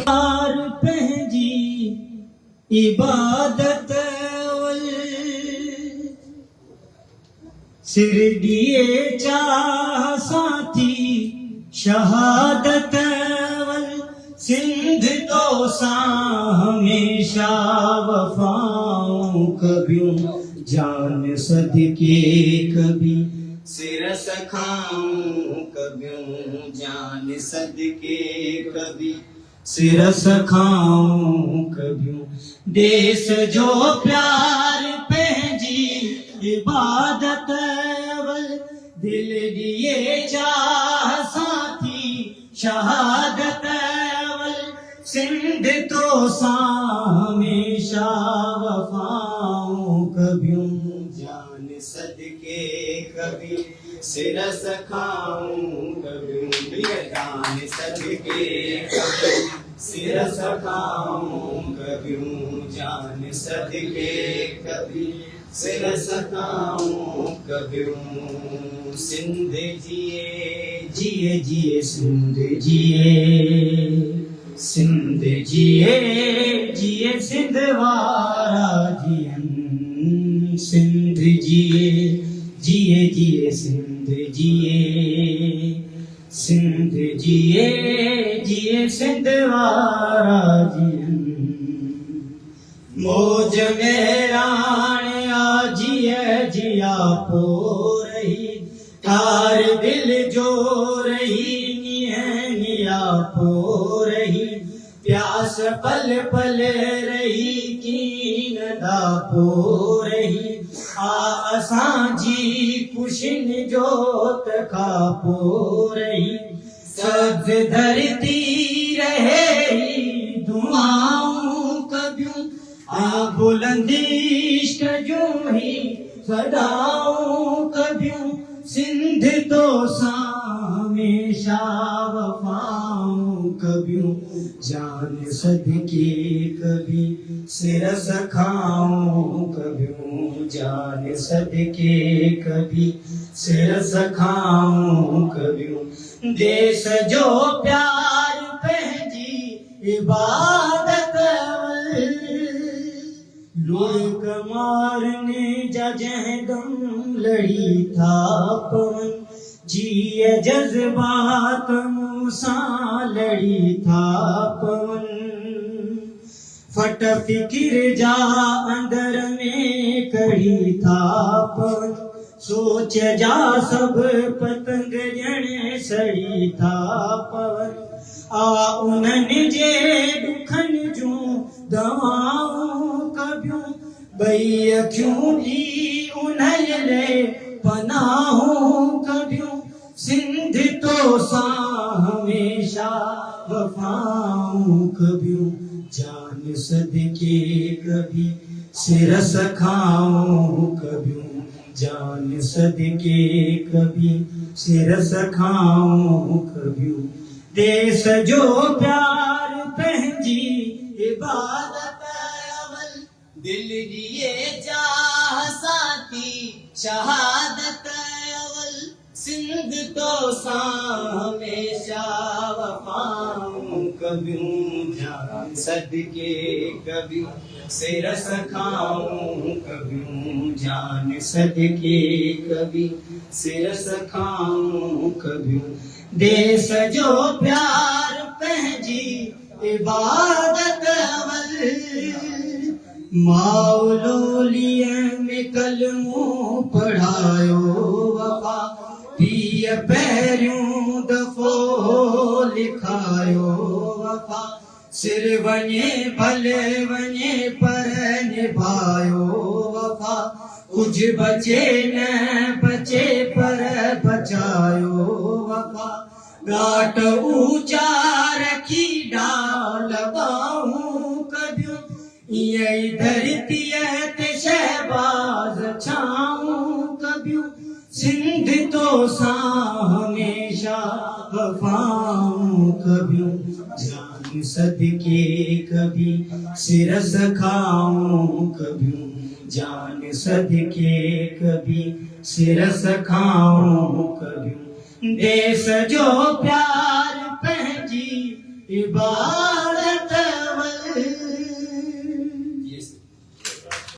यार पंहिंजी इबादत सिर दिए चाह साथी शहादत सिंध तो सा हमेशा वफाऊं कबियूं जान सदके कभी सिर सखाऊं कबियूं जान सदके कभी सिर सखाऊं कबियूं देश जो प्यार पंहिंजी इबादत दिल दिए चाह साथी शहादत सिंध तो सा हमेशा वफाऊं कबियूं जान सदके कभी सिर सखाऊं कबियूं जान सदके कभी सिर सखाऊं कबियूं जान सदके कभी सिर सखाऊं कबियूं सिंध जिए जिए जिए सिंध जिए सिंध जिए जिए सिंध वारा जियन सिंध जिए जिए जिए सिंध जिए सिंध जिए जिए सिंध वारा जियन मौज में राण आ जिए जिया पो रही तार दिल जो रही निया पो रही प्यास पल पल रही कीन दा पो रही असां जी कुशिन जोत खा पो रही सब्ज धरती रहे दुआऊं कबियूं बुलंदिश्क जो ही सदाऊं कबियूं सिंध तो सा हमेशा वफाऊं कबियूं जान सदके कभी सिर सखाऊं कबियूं जान सदके कभी सिर सखाऊं कबियूं देश जो प्यार पंहिंजी इबादत लोग मारने जा जहदम लड़ी था पवन जिए जज्बात मूसा लड़ी था पवन फट फिकिर जा अंदर में कड़ी था पवन सोच जा सब पतंग जण सड़ी था पवन उन्हनि जे दुखन जूं दवाऊं कबियूं बई अखियूं दी उन्हनि ले पनाहूं कबियूं सिंध तो सा हमेशा वफाऊं कबियूं जान सदके कभी सिर सखाऊं कबियूं जान सदके कभी सिर सखाऊं कबियूं देश जो प्यार पंहिंजी इबादत अवल दिल दिए चाह साथी शहादत अवल सिंध तो सा हमेशा वफाऊं कबियूं जान सदके कभी सिर सखाऊं कबियूं जान सदके कभी सिर सखाऊं कबियूं देश जो प्यार पंहिंजी इबादत अवल मौलूलीअ में कलमो पढ़ायो वफा पीअ पहिरियों दफ़ो लिखायो वफा सिर वञे भले वञे पर निभायो वफा कुछ बचे न बचे पर बचायो वफा घाट ऊंचा रखी डाल बाहूं कबियूं ईअं धरतीअ ते शहबाज छाऊं कबियूं सिंध तो सा हमेशा वफाऊं कबियूं जान सदके कभी सिर सखाऊं कबियूं जान सदके कभी सिर सखाऊं कबियूं देश जो प्यार पंहिंजी इबादत